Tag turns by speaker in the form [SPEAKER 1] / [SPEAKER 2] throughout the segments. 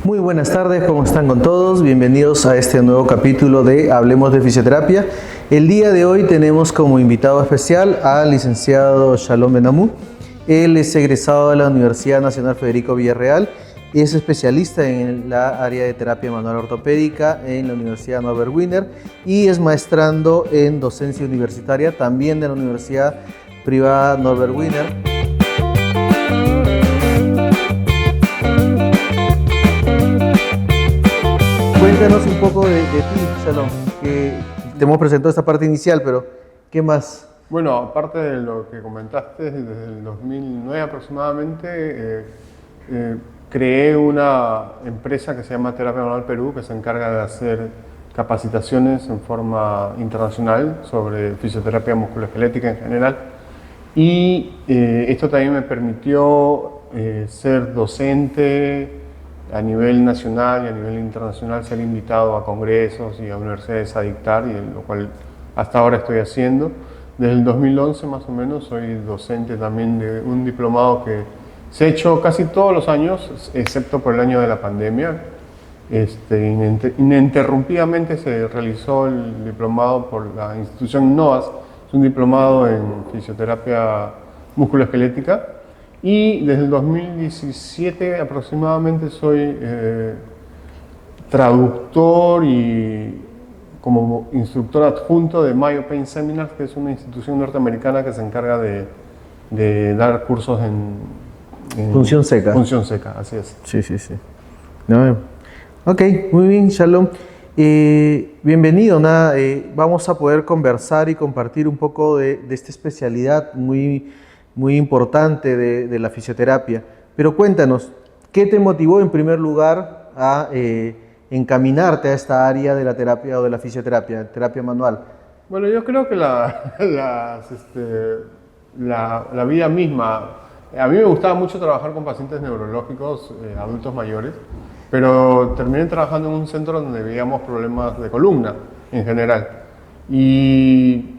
[SPEAKER 1] Muy buenas tardes, ¿cómo están con todos? Bienvenidos a este nuevo capítulo de Hablemos de Fisioterapia. El día de hoy tenemos como invitado especial al licenciado Shalom Ben-Amou. Él es egresado de la Universidad Nacional Federico Villarreal, es especialista en la área de terapia manual ortopédica en la Universidad Norbert Wiener y es maestrando en docencia universitaria también de la Universidad Privada Norbert Wiener. Cuéntanos un poco de ti, Shalom, que te hemos presentado esta parte inicial, pero ¿qué más?
[SPEAKER 2] Bueno, aparte de lo que comentaste, desde el 2009 aproximadamente creé una empresa que se llama Terapia Manual Perú, que se encarga de hacer capacitaciones en forma internacional sobre fisioterapia musculoesquelética en general. Y esto también me permitió ser docente a nivel nacional y a nivel internacional, ser invitado a congresos y a universidades a dictar, y lo cual hasta ahora estoy haciendo. Desde el 2011 más o menos soy docente también de un diplomado que se ha hecho casi todos los años, excepto por el año de la pandemia. Ininterrumpidamente se realizó el diplomado por la institución NOAS, es un diplomado en fisioterapia musculoesquelética. Y desde el 2017 aproximadamente soy traductor y como instructor adjunto de Mayo Pain Seminars, que es una institución norteamericana que se encarga de dar cursos en
[SPEAKER 1] Función seca.
[SPEAKER 2] Función seca, así es.
[SPEAKER 1] Sí. No, ok, muy bien, Shalom. Bienvenido. Vamos a poder conversar y compartir un poco de esta especialidad muy importante de la fisioterapia. Pero cuéntanos, ¿qué te motivó en primer lugar a encaminarte a esta área de la terapia o de la fisioterapia, terapia manual?
[SPEAKER 2] Bueno, yo creo que la vida misma, a mí me gustaba mucho trabajar con pacientes neurológicos, adultos mayores, pero terminé trabajando en un centro donde veíamos problemas de columna en general. Y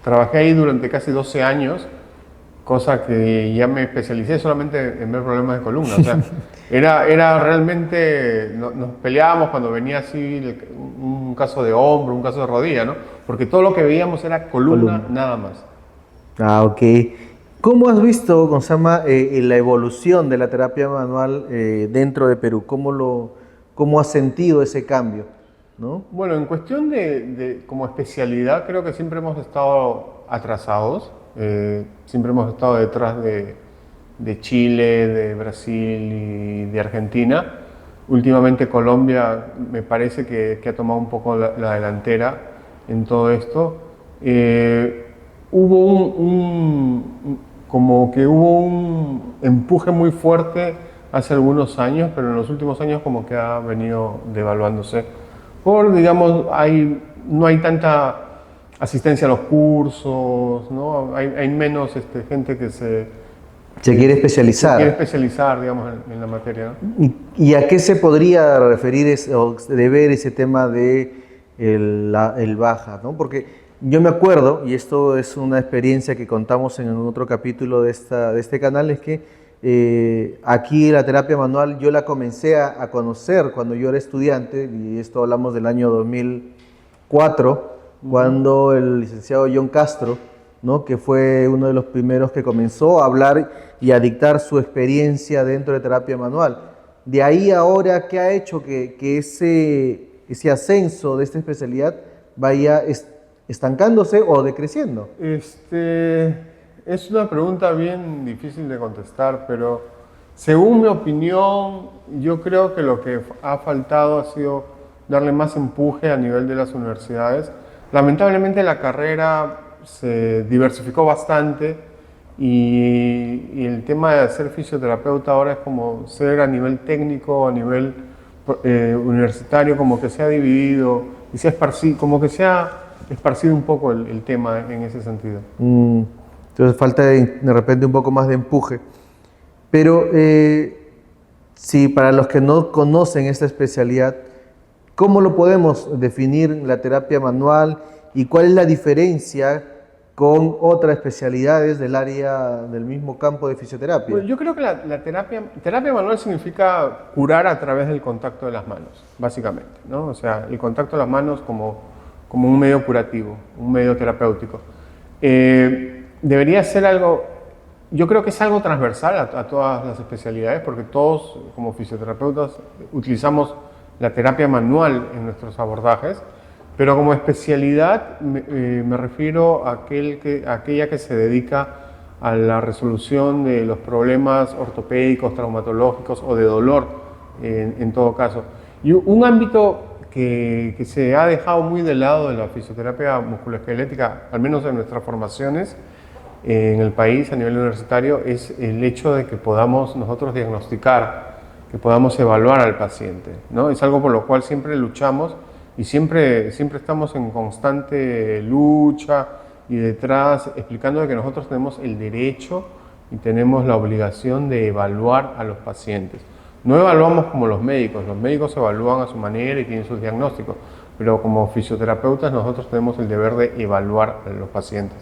[SPEAKER 2] trabajé ahí durante casi 12 años, cosa que ya me especialicé solamente en ver problemas de columna. O sea, era realmente, nos peleábamos cuando venía así un caso de hombro, un caso de rodilla, ¿no? Porque todo lo que veíamos era columna. Nada más.
[SPEAKER 1] Ah, ok. ¿Cómo has visto, Gonzama, la evolución de la terapia manual dentro de Perú? ¿Cómo has sentido ese cambio, ¿no?
[SPEAKER 2] Bueno, en cuestión como especialidad, creo que siempre hemos estado atrasados. Siempre hemos estado detrás de Chile, de Brasil y de Argentina. Últimamente Colombia me parece que ha tomado un poco la delantera en todo esto. Hubo un empuje muy fuerte hace algunos años, pero en los últimos años como que ha venido devaluándose. Digamos, no hay tanta asistencia a los cursos, ¿no? Hay menos gente que se quiere especializar, digamos, en la materia, ¿no?
[SPEAKER 1] ¿Y a qué se podría referir o deber ese tema de el baja, ¿no? Porque yo me acuerdo, y esto es una experiencia que contamos en otro capítulo de este canal, es que aquí la terapia manual yo la comencé a conocer cuando yo era estudiante, y esto hablamos del año 2004, cuando el licenciado John Castro, ¿no?, que fue uno de los primeros que comenzó a hablar y a dictar su experiencia dentro de terapia manual. De ahí ahora, ¿qué ha hecho que ese ascenso de esta especialidad vaya estancándose o decreciendo?
[SPEAKER 2] Es una pregunta bien difícil de contestar, pero según mi opinión, yo creo que lo que ha faltado ha sido darle más empuje a nivel de las universidades. Lamentablemente la carrera se diversificó bastante y el tema de ser fisioterapeuta ahora es como ser a nivel técnico, a nivel universitario, como que se ha dividido y como que se ha esparcido un poco el tema en ese sentido.
[SPEAKER 1] Entonces falta de repente un poco más de empuje. Pero si para los que no conocen esta especialidad, ¿cómo lo podemos definir la terapia manual y cuál es la diferencia con otras especialidades del área del mismo campo de fisioterapia?
[SPEAKER 2] Bueno, yo creo que la terapia manual significa curar a través del contacto de las manos, básicamente, ¿no? O sea, el contacto de las manos como un medio curativo, un medio terapéutico. Debería ser algo, yo creo que es algo transversal a todas las especialidades, porque todos como fisioterapeutas utilizamos la terapia manual en nuestros abordajes, pero como especialidad me refiero a aquella que se dedica a la resolución de los problemas ortopédicos, traumatológicos o de dolor en todo caso. Y un ámbito que se ha dejado muy de lado de la fisioterapia musculoesquelética, al menos en nuestras formaciones en el país a nivel universitario, es el hecho de que podamos nosotros diagnosticar, que podamos evaluar al paciente, ¿no? Es algo por lo cual siempre luchamos y siempre estamos en constante lucha y detrás explicando de que nosotros tenemos el derecho y tenemos la obligación de evaluar a los pacientes. No evaluamos como los médicos evalúan a su manera y tienen sus diagnósticos, pero como fisioterapeutas nosotros tenemos el deber de evaluar a los pacientes.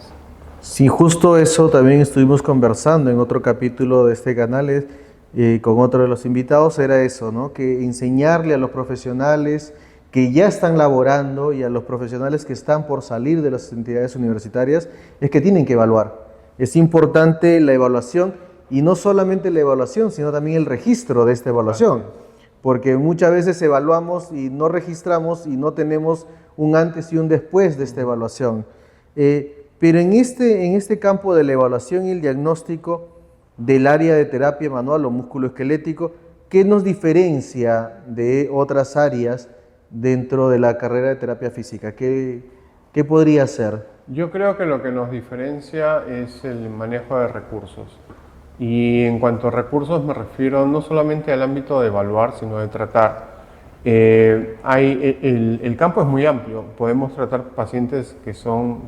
[SPEAKER 1] Sí, justo eso también estuvimos conversando en otro capítulo de este canal con otro de los invitados, era eso, ¿no? Que enseñarle a los profesionales que ya están laborando y a los profesionales que están por salir de las entidades universitarias es que tienen que evaluar. Es importante la evaluación y no solamente la evaluación, sino también el registro de esta evaluación, porque muchas veces evaluamos y no registramos y no tenemos un antes y un después de esta evaluación. Pero en este campo de la evaluación y el diagnóstico del área de terapia manual o musculoesquelético, ¿qué nos diferencia de otras áreas dentro de la carrera de terapia física? ¿Qué podría ser?
[SPEAKER 2] Yo creo que lo que nos diferencia es el manejo de recursos. Y en cuanto a recursos me refiero no solamente al ámbito de evaluar, sino de tratar. El campo es muy amplio. Podemos tratar pacientes que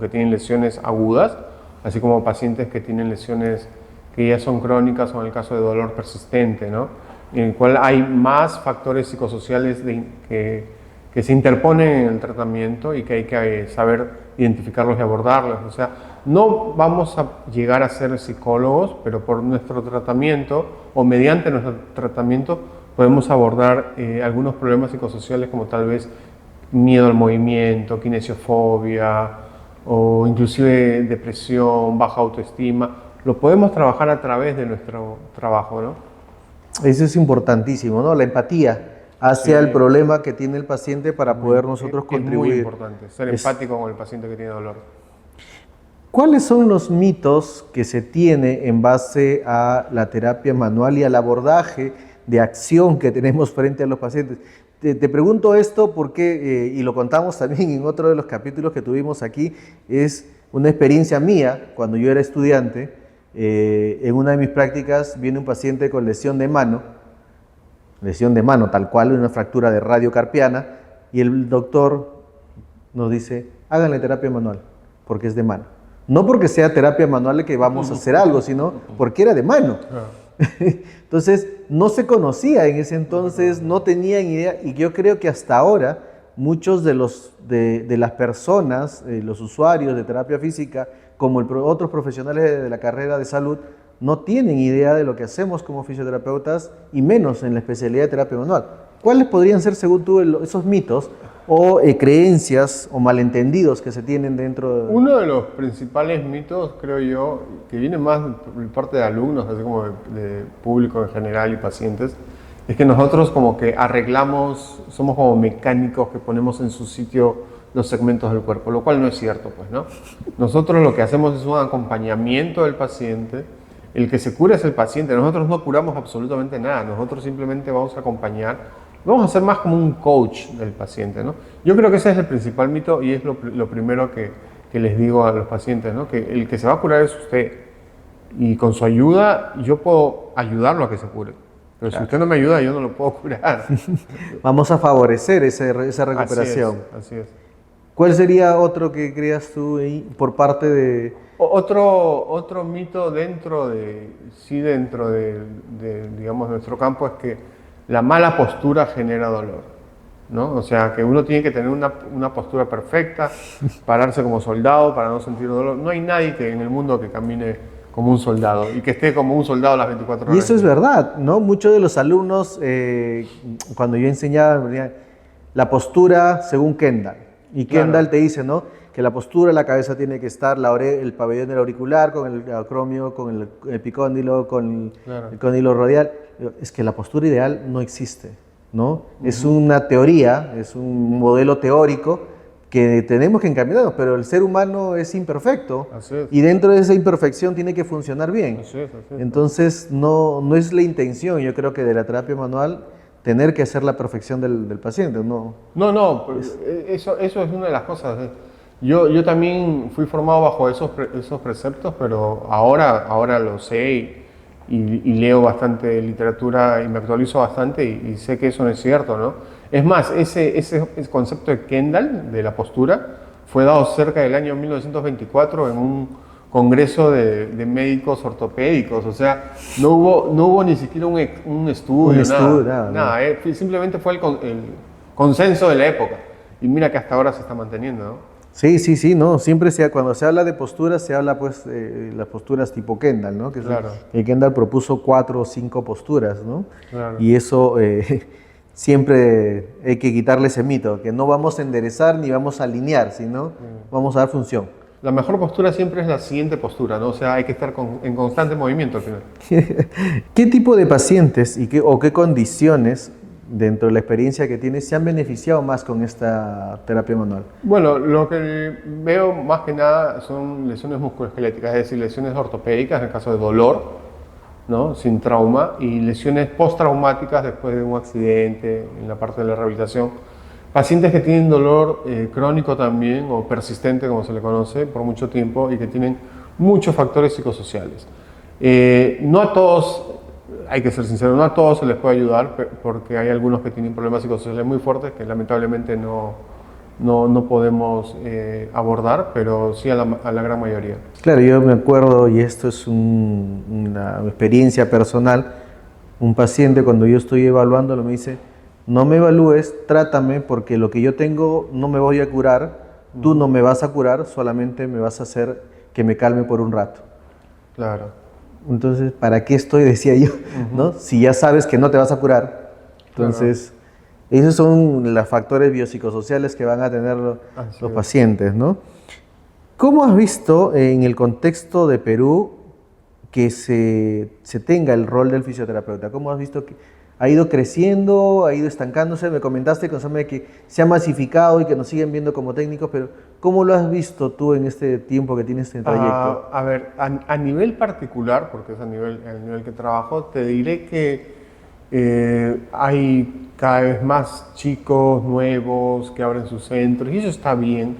[SPEAKER 2] tienen lesiones agudas, así como pacientes que tienen lesiones que ya son crónicas o en el caso de dolor persistente, ¿no? En el cual hay más factores psicosociales que se interponen en el tratamiento y que hay que saber identificarlos y abordarlos. O sea, no vamos a llegar a ser psicólogos, pero por nuestro tratamiento o mediante nuestro tratamiento podemos abordar algunos problemas psicosociales como tal vez miedo al movimiento, kinesiofobia o inclusive depresión, baja autoestima. Lo podemos trabajar a través de nuestro trabajo, ¿no?
[SPEAKER 1] Eso es importantísimo, ¿no? La empatía hacia el problema que tiene el paciente para poder nosotros contribuir.
[SPEAKER 2] Es muy importante, ser empático con el paciente que tiene dolor.
[SPEAKER 1] ¿Cuáles son los mitos que se tiene en base a la terapia manual y al abordaje de acción que tenemos frente a los pacientes? Te pregunto esto porque, y lo contamos también en otro de los capítulos que tuvimos aquí, es una experiencia mía cuando yo era estudiante. En una de mis prácticas viene un paciente con lesión de mano tal cual, una fractura de radiocarpiana, y el doctor nos dice, háganle terapia manual, porque es de mano. No porque sea terapia manual que vamos a hacer algo, sino porque era de mano. Entonces, no se conocía en ese entonces, no tenían idea, y yo creo que hasta ahora muchos de las personas, los usuarios de terapia física, como otros profesionales de la carrera de salud, no tienen idea de lo que hacemos como fisioterapeutas y menos en la especialidad de terapia manual. ¿Cuáles podrían ser, según tú, esos mitos o creencias o malentendidos que se tienen dentro de...
[SPEAKER 2] Uno de los principales mitos, creo yo, que viene más por parte de alumnos, así como de público en general y pacientes, es que nosotros como que arreglamos, somos como mecánicos que ponemos en su sitio los segmentos del cuerpo, lo cual no es cierto, pues, ¿no? Nosotros lo que hacemos es un acompañamiento del paciente. El que se cura es el paciente. Nosotros no curamos absolutamente nada. Nosotros simplemente vamos a acompañar. Vamos a ser más como un coach del paciente, ¿no? Yo creo que ese es el principal mito y es lo primero que les digo a los pacientes, ¿no? Que el que se va a curar es usted. Y con su ayuda, yo puedo ayudarlo a que se cure. Pero claro, si usted no me ayuda, yo no lo puedo curar.
[SPEAKER 1] Vamos a favorecer esa recuperación.
[SPEAKER 2] Así es.
[SPEAKER 1] ¿Cuál sería otro que creas tú por parte de...?
[SPEAKER 2] Otro mito dentro de digamos, nuestro campo es que la mala postura genera dolor. ¿no? O sea, que uno tiene que tener una postura perfecta, pararse como soldado para no sentir dolor. No hay nadie que en el mundo que camine como un soldado y que esté como un soldado las 24 horas.
[SPEAKER 1] Y eso es verdad, ¿no? Muchos de los alumnos, cuando yo enseñaba, me decían, la postura según Kendall. Y Kendall te dice, ¿no? Que la postura, la cabeza tiene que estar, el pabellón del auricular, con el acromio, con el epicóndilo, con el cóndilo radial. Es que la postura ideal no existe, ¿no? Es una teoría, es un modelo teórico que tenemos que encaminarnos, pero el ser humano es imperfecto.
[SPEAKER 2] Así es.
[SPEAKER 1] Y dentro de esa imperfección tiene que funcionar bien.
[SPEAKER 2] Así es.
[SPEAKER 1] Entonces, no es la intención, yo creo que de la terapia manual, tener que hacer la perfección del paciente, ¿no?
[SPEAKER 2] No, eso es una de las cosas. Yo también fui formado bajo esos preceptos, pero ahora lo sé y leo bastante literatura y me actualizo bastante y sé que eso no es cierto, ¿no? Es más, ese concepto de Kendall, de la postura, fue dado cerca del año 1924 en un congreso de médicos ortopédicos, o sea, no hubo ni siquiera un estudio, nada. Simplemente fue el consenso de la época. Y mira que hasta ahora se está manteniendo, ¿no?
[SPEAKER 1] Sí, no, siempre cuando se habla de posturas, se habla pues las posturas tipo Kendall, ¿no? Que Kendall propuso 4 o 5 posturas, ¿no?
[SPEAKER 2] Claro.
[SPEAKER 1] Y eso siempre hay que quitarle ese mito, que no vamos a enderezar ni vamos a alinear, sino vamos a dar función.
[SPEAKER 2] La mejor postura siempre es la siguiente postura, ¿no? O sea, hay que estar en constante movimiento al final.
[SPEAKER 1] ¿Qué tipo de pacientes o qué condiciones dentro de la experiencia que tienes se han beneficiado más con esta terapia manual?
[SPEAKER 2] Bueno, lo que veo más que nada son lesiones musculoesqueléticas, es decir, lesiones ortopédicas en el caso de dolor, ¿no? Sin trauma, y lesiones postraumáticas después de un accidente en la parte de la rehabilitación. Pacientes que tienen dolor crónico también o persistente, como se le conoce, por mucho tiempo y que tienen muchos factores psicosociales. No a todos, hay que ser sincero, no a todos se les puede ayudar porque hay algunos que tienen problemas psicosociales muy fuertes que lamentablemente no podemos abordar, pero sí a la gran mayoría.
[SPEAKER 1] Claro, yo me acuerdo, y esto es una experiencia personal, un paciente cuando yo estoy evaluándolo me dice, no me evalúes, trátame porque lo que yo tengo no me voy a curar, tú no me vas a curar, solamente me vas a hacer que me calme por un rato.
[SPEAKER 2] Claro.
[SPEAKER 1] Entonces, ¿para qué estoy? Decía yo, ¿no? Si ya sabes que no te vas a curar. Entonces, esos son los factores biopsicosociales que van a tener los pacientes, ¿no? ¿Cómo has visto en el contexto de Perú que se tenga el rol del fisioterapeuta? ¿Cómo has visto que ha ido creciendo, ha ido estancándose? Me comentaste que se ha masificado y que nos siguen viendo como técnicos, pero ¿cómo lo has visto tú en este tiempo que tienes este trayecto?
[SPEAKER 2] A ver, a nivel particular, porque es el nivel que trabajo, te diré que hay cada vez más chicos nuevos que abren sus centros y eso está bien,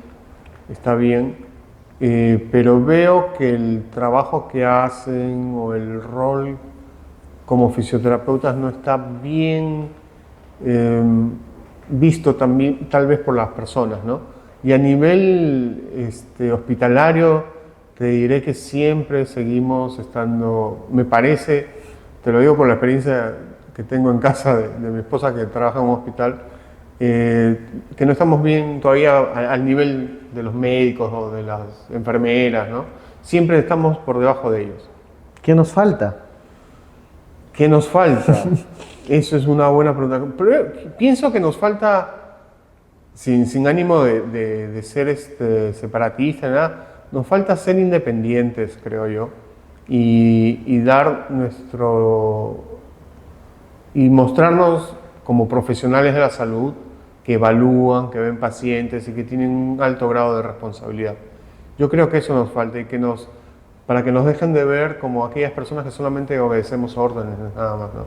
[SPEAKER 2] pero veo que el trabajo que hacen o el rol como fisioterapeutas no está bien visto también, tal vez por las personas, ¿no? Y a nivel hospitalario, te diré que siempre seguimos estando, me parece, te lo digo por la experiencia que tengo en casa de mi esposa que trabaja en un hospital, que no estamos bien todavía al nivel de los médicos o de las enfermeras, ¿no? Siempre estamos por debajo de ellos.
[SPEAKER 1] ¿Qué nos falta?
[SPEAKER 2] ¿Qué nos falta? Eso es una buena pregunta. Pero pienso que nos falta, sin ánimo de ser separatista, nada, nos falta ser independientes, creo yo, y dar y mostrarnos como profesionales de la salud que evalúan, que ven pacientes y que tienen un alto grado de responsabilidad. Yo creo que eso nos falta y para que nos dejen de ver como aquellas personas que solamente obedecemos órdenes, nada más, ¿no?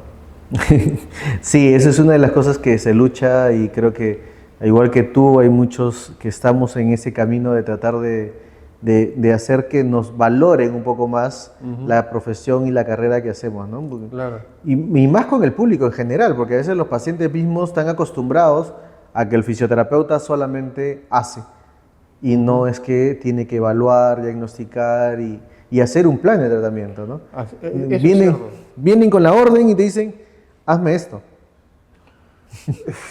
[SPEAKER 1] Sí, esa es una de las cosas que se lucha y creo que, igual que tú, hay muchos que estamos en ese camino de tratar de hacer que nos valoren un poco más la profesión y la carrera que hacemos, ¿no? Porque,
[SPEAKER 2] claro.
[SPEAKER 1] Y más con el público en general, porque a veces los pacientes mismos están acostumbrados a que el fisioterapeuta solamente hace y no es que tiene que evaluar, diagnosticar y hacer un plan de tratamiento, ¿no?
[SPEAKER 2] Vienen
[SPEAKER 1] con la orden y te dicen, hazme esto.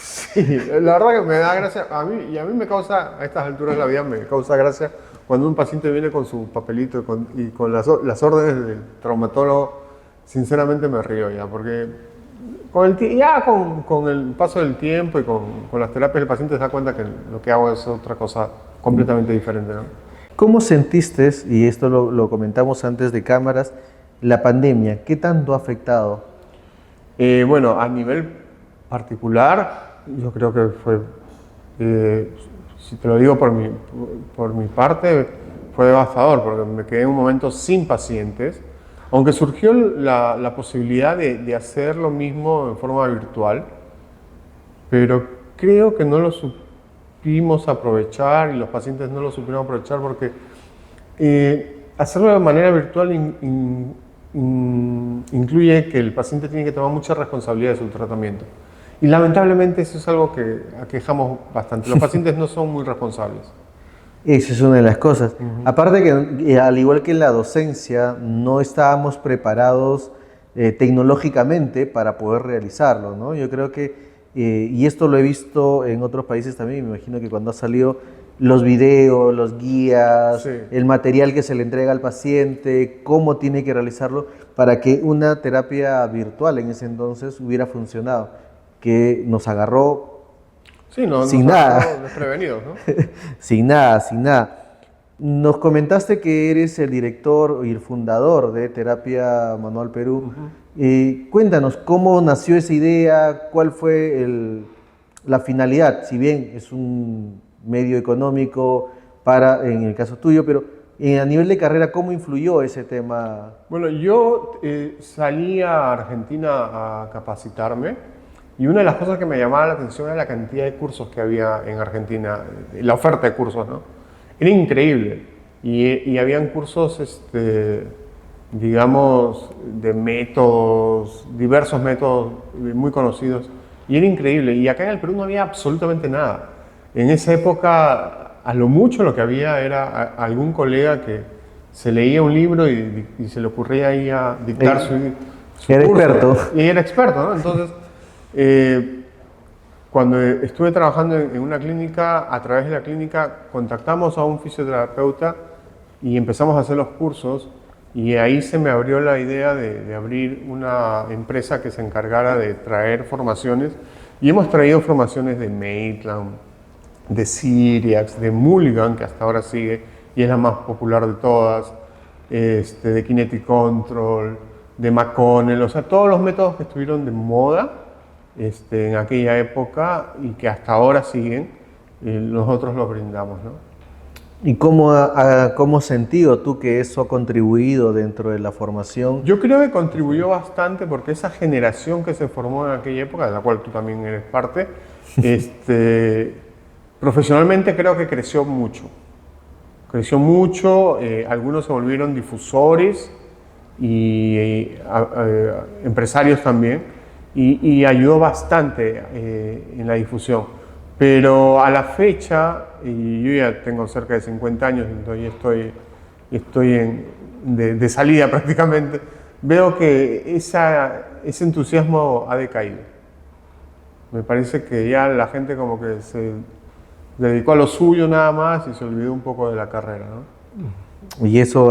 [SPEAKER 2] Sí, la verdad que me da gracia, a mí me causa, a estas alturas de la vida, me causa gracia cuando un paciente viene con su papelito y con las órdenes del traumatólogo. Sinceramente me río ya, porque con el paso del tiempo y con las terapias el paciente se da cuenta que lo que hago es otra cosa completamente diferente, ¿no?
[SPEAKER 1] ¿Cómo sentiste, y esto lo comentamos antes de cámaras, la pandemia? ¿Qué tanto ha afectado?
[SPEAKER 2] Bueno, a nivel particular, yo creo que fue, si te lo digo por mi parte, fue devastador, porque me quedé en un momento sin pacientes, aunque surgió la posibilidad de hacer lo mismo en forma virtual, pero creo que no lo supimos aprovechar y los pacientes no lo supieron aprovechar porque hacerlo de manera virtual incluye que el paciente tiene que tomar mucha responsabilidad de su tratamiento. Y lamentablemente eso es algo que aquejamos bastante. Los pacientes no son muy responsables.
[SPEAKER 1] Esa es una de las cosas. Aparte que, al igual que en la docencia, no estábamos preparados tecnológicamente para poder realizarlo, ¿no? Yo creo que, y esto lo he visto en otros países también, me imagino que cuando ha salido los videos, los guías,
[SPEAKER 2] Sí.
[SPEAKER 1] el material que se le entrega al paciente, cómo tiene que realizarlo para que una terapia virtual en ese entonces hubiera funcionado, que nos agarró
[SPEAKER 2] Sí, no,
[SPEAKER 1] sin
[SPEAKER 2] nos
[SPEAKER 1] nada.
[SPEAKER 2] agarró desprevenidos, ¿no?
[SPEAKER 1] Sin nada, sin nada. Nos comentaste que eres el director y el fundador de Terapia Manual Perú. Cuéntanos, ¿cómo nació esa idea? ¿Cuál fue la finalidad? Si bien es un medio económico en el caso tuyo, pero a nivel de carrera, ¿cómo influyó ese tema?
[SPEAKER 2] Bueno, yo salí a Argentina a capacitarme y una de las cosas que me llamaba la atención era la cantidad de cursos que había en Argentina, la oferta de cursos, ¿no? Era increíble y habían cursos, digamos, de métodos, diversos métodos muy conocidos y era increíble. Y acá en el Perú no había absolutamente nada. En esa época, a lo mucho lo que había era algún colega que se leía un libro y se le ocurría ahí a dictar su
[SPEAKER 1] Era
[SPEAKER 2] curso.
[SPEAKER 1] experto.
[SPEAKER 2] Y era experto, ¿no? Entonces, cuando estuve trabajando en una clínica, a través de la clínica contactamos a un fisioterapeuta y empezamos a hacer los cursos y ahí se me abrió la idea de abrir una empresa que se encargara de traer formaciones y hemos traído formaciones de Maitland, de Cyriax, de Mulligan, que hasta ahora sigue y es la más popular de todas, de Kinetic Control, de McConnell, o sea, todos los métodos que estuvieron de moda en aquella época y que hasta ahora siguen, nosotros los brindamos, ¿no?
[SPEAKER 1] ¿Y cómo has sentido tú que eso ha contribuido dentro de la formación?
[SPEAKER 2] Yo creo que contribuyó bastante porque esa generación que se formó en aquella época, de la cual tú también eres parte, profesionalmente creo que creció mucho. Creció mucho, algunos se volvieron difusores y empresarios también. Y ayudó bastante en la difusión. Pero a la fecha, y yo ya tengo cerca de 50 años, entonces estoy de salida prácticamente, veo que ese entusiasmo ha decaído. Me parece que ya la gente como que se dedicó a lo suyo nada más y se olvidó un poco de la carrera, ¿no?
[SPEAKER 1] Y eso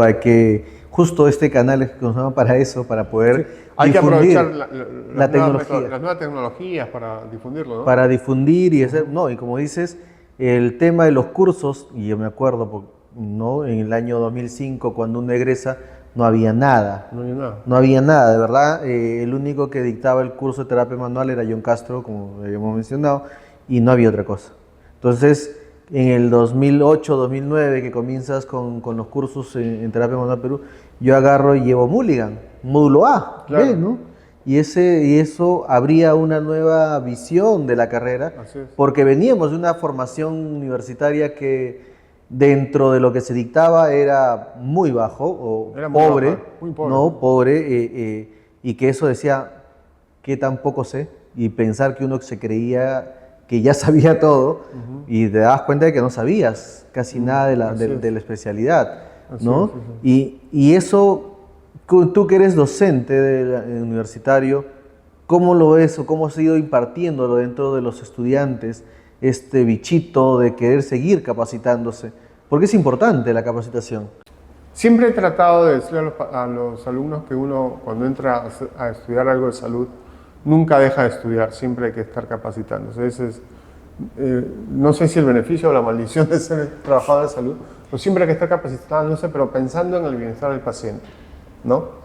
[SPEAKER 1] justo este canal es que nos llama para eso, para poder
[SPEAKER 2] Hay que
[SPEAKER 1] difundir
[SPEAKER 2] aprovechar
[SPEAKER 1] la tecnología.
[SPEAKER 2] las nuevas tecnologías para difundirlo, ¿no?
[SPEAKER 1] Para difundir y hacer, no, y como dices, el tema de los cursos, y yo me acuerdo, ¿no? En el año 2005, cuando uno egresa, no había nada.
[SPEAKER 2] No hay nada.
[SPEAKER 1] No había nada, de verdad. El único que dictaba el curso de terapia manual era John Castro, como habíamos mencionado, y no había otra cosa. Entonces, en el 2008, 2009, que comienzas con los cursos en Terapia Manual Perú, yo agarro y llevo Mulligan, módulo A,
[SPEAKER 2] Claro.
[SPEAKER 1] B, ¿no? Y eso abría una nueva visión de la carrera,
[SPEAKER 2] Así es.
[SPEAKER 1] porque veníamos de una formación universitaria que dentro de lo que se dictaba era muy bajo o
[SPEAKER 2] Era muy
[SPEAKER 1] pobre,
[SPEAKER 2] baja, muy pobre.
[SPEAKER 1] ¿no? Pobre, y que eso decía, que tampoco sé, y pensar que uno se creía que ya sabía todo y te dabas cuenta de que no sabías casi nada de la especialidad, ¿no?
[SPEAKER 2] Así es.
[SPEAKER 1] Y eso, tú que eres docente universitario, ¿Cómo lo ves o cómo has ido impartiéndolo dentro de los estudiantes, este bichito de querer seguir capacitándose? Porque es importante la capacitación.
[SPEAKER 2] Siempre he tratado de decir a los alumnos que uno, cuando entra a estudiar algo de salud, nunca deja de estudiar, siempre hay que estar capacitándose. Ese es, no sé si el beneficio o la maldición de ser trabajador de salud, pero siempre hay que estar capacitándose, pero pensando en el bienestar del paciente, ¿no?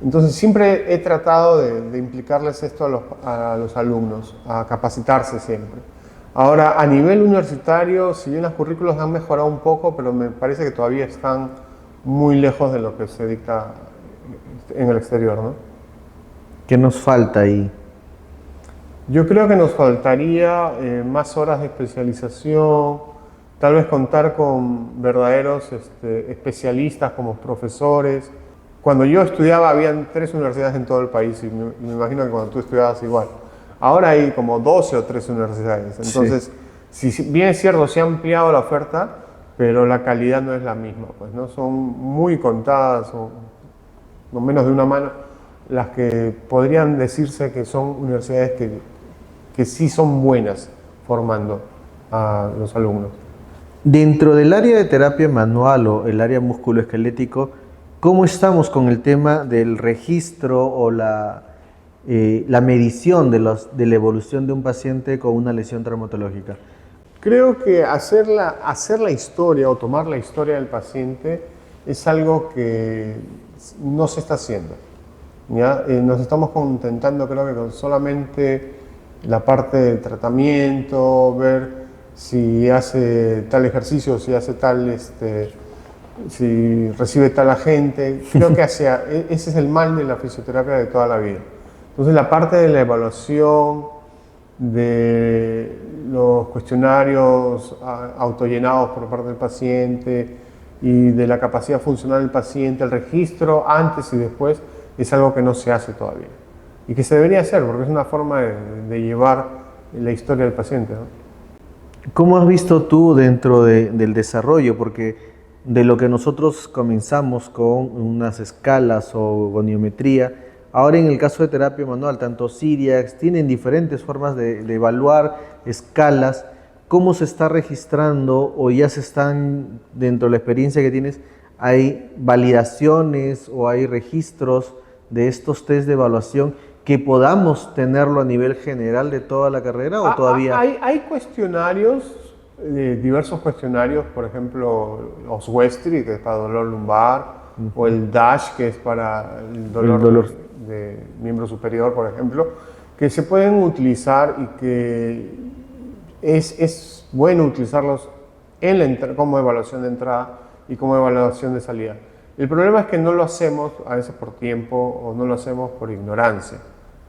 [SPEAKER 2] Entonces siempre he tratado de implicarles esto a los alumnos, a capacitarse siempre. Ahora, a nivel universitario, si bien los currículos han mejorado un poco, pero me parece que todavía están muy lejos de lo que se dicta en el exterior, ¿no?
[SPEAKER 1] ¿Qué nos falta ahí?
[SPEAKER 2] Yo creo que nos faltaría más horas de especialización, tal vez contar con verdaderos especialistas como profesores. Cuando yo estudiaba habían 3 universidades en todo el país y me imagino que cuando tú estudiabas igual. Ahora hay como 12 o 13 universidades. Entonces, sí. Si bien es cierto, se ha ampliado la oferta, pero la calidad no es la misma, pues, ¿no? Son muy contadas, o no menos de una mano, las que podrían decirse que son universidades que sí son buenas formando a los alumnos.
[SPEAKER 1] Dentro del área de terapia manual o el área musculoesquelético, ¿cómo estamos con el tema del registro o la medición de la evolución de un paciente con una lesión traumatológica?
[SPEAKER 2] Creo que hacer la historia o tomar la historia del paciente es algo que no se está haciendo, ¿ya? Nos estamos contentando, creo que con solamente la parte del tratamiento, ver si hace tal ejercicio, si hace tal, si recibe tal agente. Creo que ese es el mal de la fisioterapia de toda la vida. Entonces la parte de la evaluación, de los cuestionarios autollenados por parte del paciente y de la capacidad funcional del paciente, el registro antes y después, es algo que no se hace todavía y que se debería hacer porque es una forma de llevar la historia del paciente, ¿no?
[SPEAKER 1] ¿Cómo has visto tú dentro del desarrollo? Porque de lo que nosotros comenzamos con unas escalas o goniometría, ahora en el caso de terapia manual, tanto Cyriax, tienen diferentes formas de evaluar escalas. ¿Cómo se está registrando o ya se están, dentro de la experiencia que tienes, hay validaciones o hay registros de estos test de evaluación que podamos tenerlo a nivel general de toda la carrera o todavía?
[SPEAKER 2] Hay cuestionarios, diversos cuestionarios, por ejemplo, Oswestry, que es para dolor lumbar, o el DASH, que es para el dolor de miembro superior, por ejemplo, que se pueden utilizar y que es bueno utilizarlos como evaluación de entrada y como evaluación de salida. El problema es que no lo hacemos a veces por tiempo o no lo hacemos por ignorancia,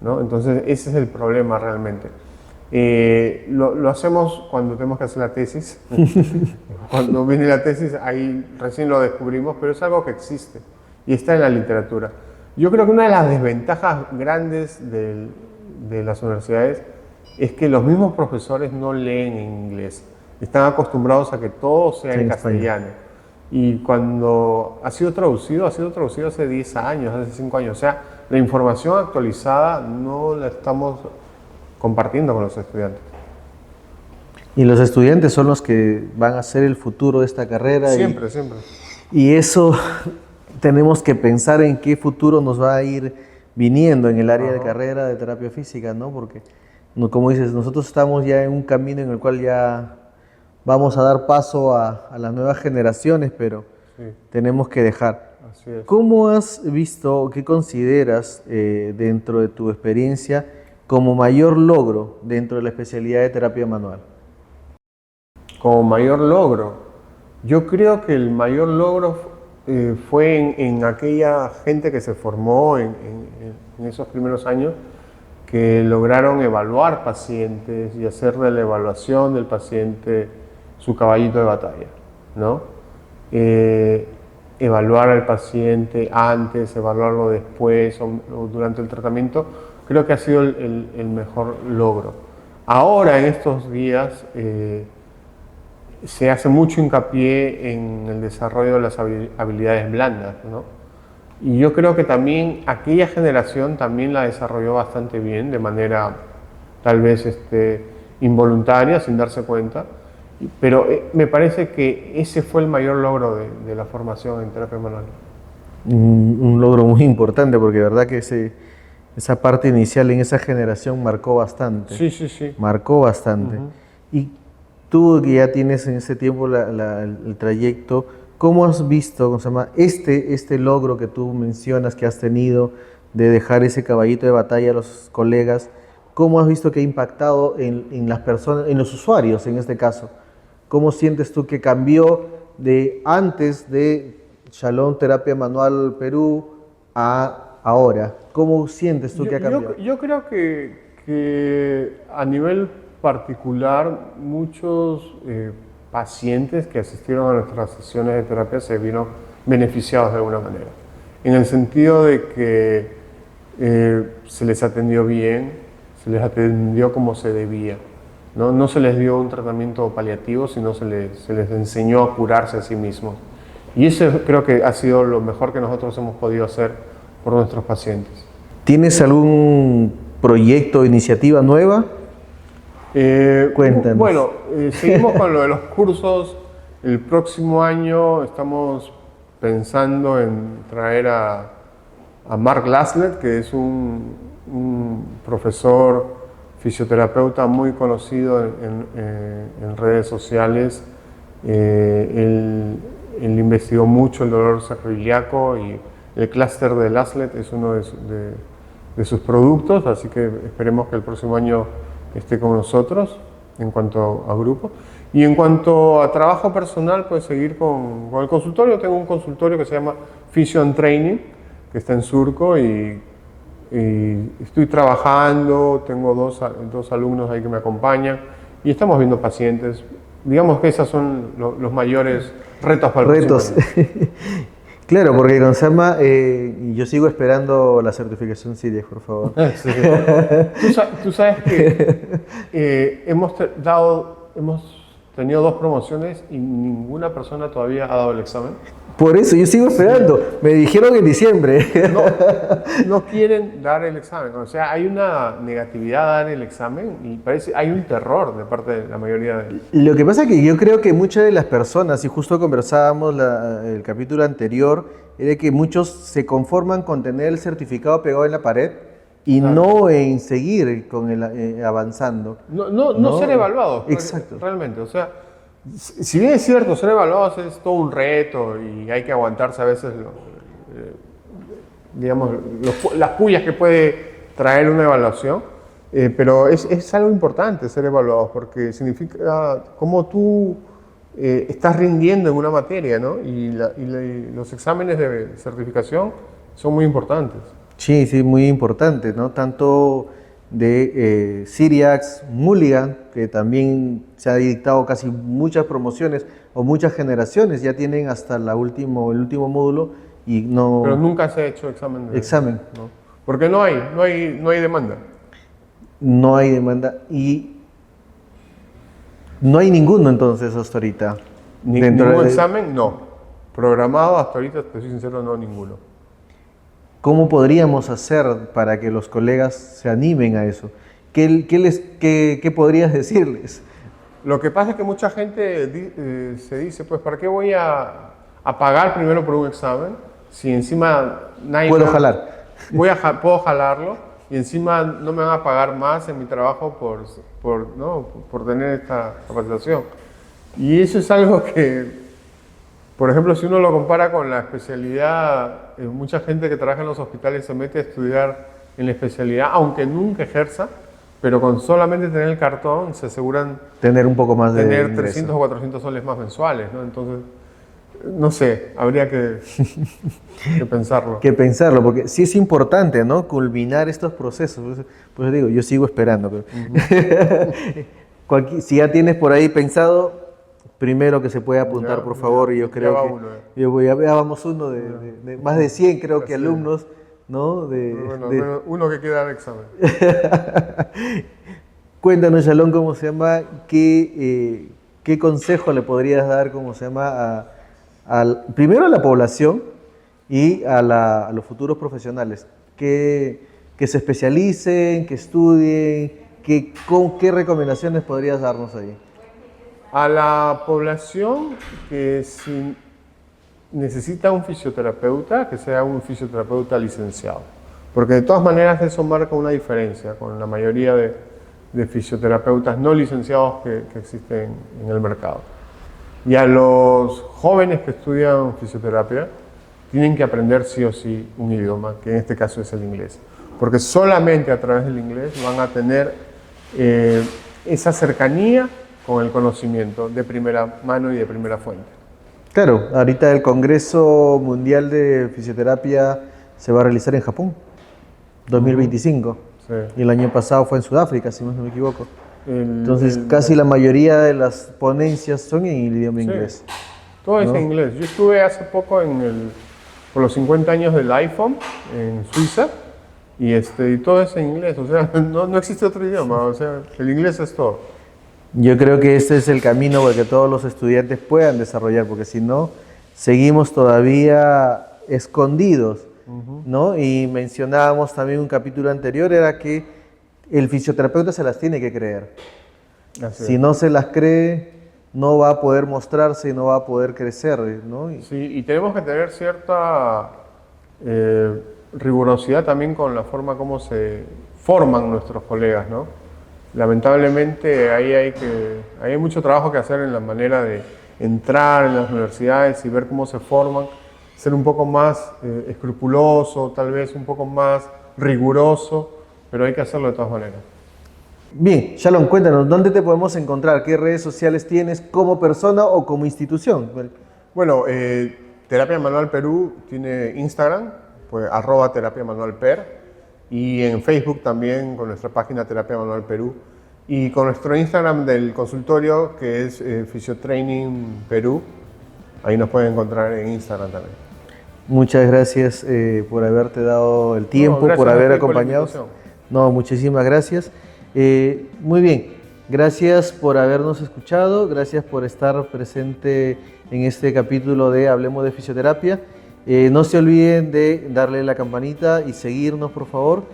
[SPEAKER 2] ¿no? Entonces ese es el problema realmente. Lo hacemos cuando tenemos que hacer la tesis. Cuando viene la tesis, ahí recién lo descubrimos, pero es algo que existe y está en la literatura. Yo creo que una de las desventajas grandes de las universidades es que los mismos profesores no leen en inglés. Están acostumbrados a que todo sea en castellano. Y cuando ha sido traducido hace 10 años, hace 5 años. O sea, la información actualizada no la estamos compartiendo con los estudiantes.
[SPEAKER 1] Y los estudiantes son los que van a ser el futuro de esta carrera.
[SPEAKER 2] Siempre.
[SPEAKER 1] Y eso tenemos que pensar en qué futuro nos va a ir viniendo en el área de carrera de terapia física, ¿no? Porque, como dices, nosotros estamos ya en un camino en el cual ya vamos a dar paso a las nuevas generaciones, pero tenemos que dejar.
[SPEAKER 2] Así es.
[SPEAKER 1] ¿Cómo has visto o qué consideras dentro de tu experiencia como mayor logro dentro de la especialidad de terapia manual?
[SPEAKER 2] Como mayor logro, yo creo que el mayor logro fue en aquella gente que se formó en esos primeros años, que lograron evaluar pacientes y hacer de la evaluación del paciente su caballito de batalla, ¿no? Evaluar al paciente antes, evaluarlo después o durante el tratamiento, creo que ha sido el mejor logro. Ahora, en estos días, se hace mucho hincapié en el desarrollo de las habilidades blandas, ¿no? Y yo creo que también aquella generación también la desarrolló bastante bien, de manera tal vez involuntaria, sin darse cuenta. Pero me parece que ese fue el mayor logro de la formación en terapia manual.
[SPEAKER 1] Un logro muy importante porque de verdad que esa parte inicial en esa generación marcó bastante.
[SPEAKER 2] Sí, sí, sí.
[SPEAKER 1] Marcó bastante. Y tú que ya tienes en ese tiempo el trayecto, ¿cómo has visto, cómo se llama, este logro que tú mencionas que has tenido de dejar ese caballito de batalla a los colegas? ¿Cómo has visto que ha impactado en las personas, en los usuarios en este caso? ¿Cómo sientes tú que cambió de antes de Shalom Terapia Manual Perú a ahora? ¿Cómo sientes tú que ha cambiado?
[SPEAKER 2] Yo creo que a nivel particular muchos pacientes que asistieron a nuestras sesiones de terapia se vieron beneficiados de alguna manera. En el sentido de que se les atendió bien, se les atendió como se debía. No se les dio un tratamiento paliativo, sino se les enseñó a curarse a sí mismos. Y eso creo que ha sido lo mejor que nosotros hemos podido hacer por nuestros pacientes.
[SPEAKER 1] ¿Tienes algún proyecto o iniciativa nueva? Cuéntanos.
[SPEAKER 2] Bueno, seguimos con lo de los cursos. El próximo año estamos pensando en traer a Mark Laslet, que es un profesor fisioterapeuta muy conocido en redes sociales. Él investigó mucho el dolor sacroiliaco y el clúster de Laslet es uno de sus productos, así que esperemos que el próximo año esté con nosotros en cuanto a grupo. Y en cuanto a trabajo personal, pues seguir con el consultorio. Tengo un consultorio que se llama Physio and Training, que está en Surco y estoy trabajando, tengo dos alumnos ahí que me acompañan y estamos viendo pacientes. Digamos que esos son los mayores retos para el próximo año.
[SPEAKER 1] Claro, porque con Sama, yo sigo esperando la certificación CIRIEX, por favor.
[SPEAKER 2] Sí. Tú sabes que hemos tenido 2 promociones y ninguna persona todavía ha dado el examen.
[SPEAKER 1] Por eso, yo sigo esperando. Me dijeron en diciembre.
[SPEAKER 2] No quieren dar el examen. O sea, hay una negatividad a dar el examen y hay un terror de parte de la mayoría de ellos.
[SPEAKER 1] Lo que pasa es que yo creo que muchas de las personas, y justo conversábamos el capítulo anterior, era que muchos se conforman con tener el certificado pegado en la pared y claro, no en seguir con avanzando.
[SPEAKER 2] No ser evaluados.
[SPEAKER 1] Exacto.
[SPEAKER 2] Realmente, o sea, si bien es cierto, ser evaluados es todo un reto y hay que aguantarse a veces las pullas que puede traer una evaluación, pero es algo importante ser evaluados porque significa cómo tú estás rindiendo en una materia, ¿no? Y los exámenes de certificación son muy importantes.
[SPEAKER 1] Sí, muy importante, ¿no? Tanto de CIRIEX, Mulligan, que también se ha dictado casi muchas promociones o muchas generaciones, ya tienen hasta el último módulo y no...
[SPEAKER 2] Pero nunca se ha hecho examen. ¿No? Porque no hay demanda. No hay demanda
[SPEAKER 1] y no hay ninguno entonces hasta ahorita.
[SPEAKER 2] ¿Ningún examen? No. Programado hasta ahorita, te soy sincero, no ninguno.
[SPEAKER 1] ¿Cómo podríamos hacer para que los colegas se animen a eso? ¿Qué podrías decirles?
[SPEAKER 2] Lo que pasa es que mucha gente se dice, pues, ¿para qué voy a pagar primero por un examen si encima nadie...
[SPEAKER 1] Puedo jalar.
[SPEAKER 2] Puedo jalarlo y encima no me van a pagar más en mi trabajo por tener esta capacitación? Y eso es algo que... Por ejemplo, si uno lo compara con la especialidad, mucha gente que trabaja en los hospitales se mete a estudiar en la especialidad, aunque nunca ejerza, pero con solamente tener el cartón se aseguran
[SPEAKER 1] tener un poco más de
[SPEAKER 2] tener 300 o 400 soles más mensuales, ¿no? Entonces, no sé, habría que pensarlo.
[SPEAKER 1] Que pensarlo, porque sí es importante, ¿no? Culminar estos procesos. Pues digo, yo sigo esperando. Pero si ya tienes por ahí pensado, primero que se puede apuntar, por favor, y yo creo que ya vamos uno de más de 100, creo que alumnos, ¿no?
[SPEAKER 2] Uno que quiere dar examen.
[SPEAKER 1] Cuéntanos, Shalom, ¿cómo se llama? ¿Qué consejo le podrías dar, cómo se llama, primero a la población y a los futuros profesionales? Que se especialicen, que estudien, ¿qué recomendaciones podrías darnos ahí?
[SPEAKER 2] A la población que si necesita un fisioterapeuta, que sea un fisioterapeuta licenciado. Porque de todas maneras eso marca una diferencia con la mayoría de fisioterapeutas no licenciados que existen en el mercado. Y a los jóvenes que estudian fisioterapia, tienen que aprender sí o sí un idioma, que en este caso es el inglés. Porque solamente a través del inglés van a tener esa cercanía con el conocimiento de primera mano y de primera fuente.
[SPEAKER 1] Claro, ahorita el Congreso Mundial de Fisioterapia se va a realizar en Japón, 2025.
[SPEAKER 2] Sí.
[SPEAKER 1] Y el año pasado fue en Sudáfrica, si no me equivoco. Entonces, casi la mayoría de las ponencias son en el idioma inglés.
[SPEAKER 2] Todo es
[SPEAKER 1] ¿no?
[SPEAKER 2] en inglés. Yo estuve hace poco por los 50 años del iPhone en Suiza y todo es en inglés. O sea, no existe otro idioma. O sea, el inglés es todo.
[SPEAKER 1] Yo creo que este es el camino para que todos los estudiantes puedan desarrollar, porque si no, seguimos todavía escondidos, ¿no? Y mencionábamos también un capítulo anterior, era que el fisioterapeuta se las tiene que creer. Si no se las cree, no va a poder mostrarse y no va a poder crecer, ¿no?
[SPEAKER 2] Sí, y tenemos que tener cierta rigurosidad también con la forma como se forman nuestros colegas, ¿no? Lamentablemente ahí hay mucho trabajo que hacer en la manera de entrar en las universidades y ver cómo se forman, ser un poco más escrupuloso, tal vez un poco más riguroso, pero hay que hacerlo de todas maneras.
[SPEAKER 1] Bien, Shalom, cuéntanos, ¿dónde te podemos encontrar? ¿Qué redes sociales tienes como persona o como institución?
[SPEAKER 2] Bueno, Terapia Manual Perú tiene Instagram, pues @terapiamanualper, y en Facebook también con nuestra página Terapia Manual Perú, y con nuestro Instagram del consultorio que es Fisiotraining Perú. Ahí nos pueden encontrar en Instagram también.
[SPEAKER 1] Muchas gracias por haberte dado el tiempo, por haber acompañado. No, muchísimas gracias. Muy bien, gracias por habernos escuchado, gracias por estar presente en este capítulo de Hablemos de Fisioterapia. No se olviden de darle la campanita y seguirnos, por favor,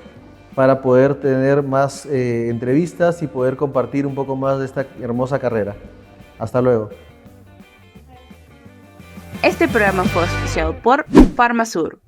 [SPEAKER 1] para poder tener más entrevistas y poder compartir un poco más de esta hermosa carrera. Hasta luego.
[SPEAKER 3] Este programa fue auspiciado por Farmasur.